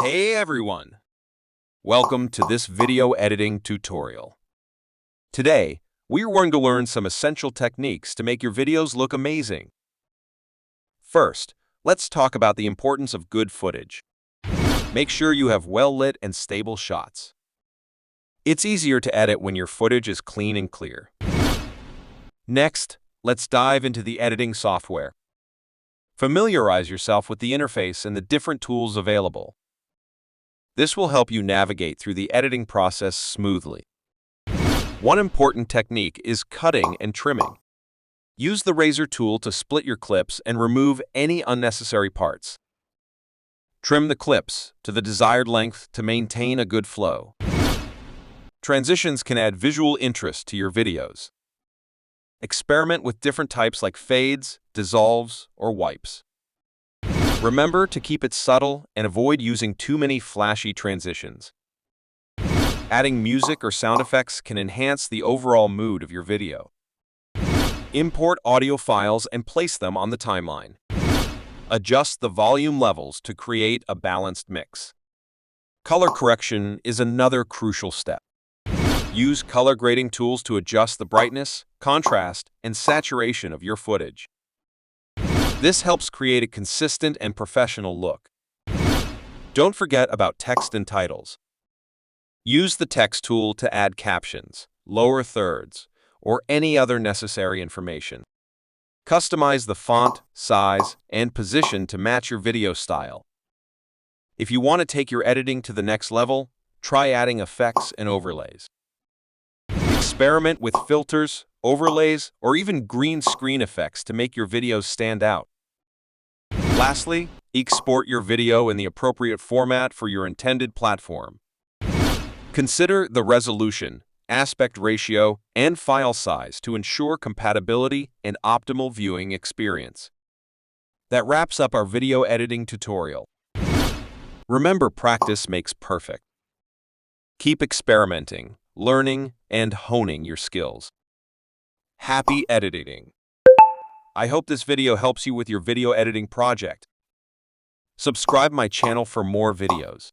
Hey everyone! Welcome to this video editing tutorial. Today, we are going to learn some essential techniques to make your videos look amazing. First, let's talk about the importance of good footage. Make sure you have well-lit and stable shots. It's easier to edit when your footage is clean and clear. Next, let's dive into the editing software. Familiarize yourself with the interface and the different tools available. This will help you navigate through the editing process smoothly. One important technique is cutting and trimming. Use the razor tool to split your clips and remove any unnecessary parts. Trim the clips to the desired length to maintain a good flow. Transitions can add visual interest to your videos. Experiment with different types like fades, dissolves, or wipes. Remember to keep it subtle and avoid using too many flashy transitions. Adding music or sound effects can enhance the overall mood of your video. Import audio files and place them on the timeline. Adjust the volume levels to create a balanced mix. Color correction is another crucial step. Use color grading tools to adjust the brightness, contrast, and saturation of your footage. This helps create a consistent and professional look. Don't forget about text and titles. Use the text tool to add captions, lower thirds, or any other necessary information. Customize the font, size, and position to match your video style. If you want to take your editing to the next level, try adding effects and overlays. Experiment with filters, overlays, or even green screen effects to make your videos stand out. Lastly, export your video in the appropriate format for your intended platform. Consider the resolution, aspect ratio, and file size to ensure compatibility and optimal viewing experience. That wraps up our video editing tutorial. Remember, practice makes perfect. Keep experimenting, learning, and honing your skills. Happy editing! I hope this video helps you with your video editing project. Subscribe my channel for more videos.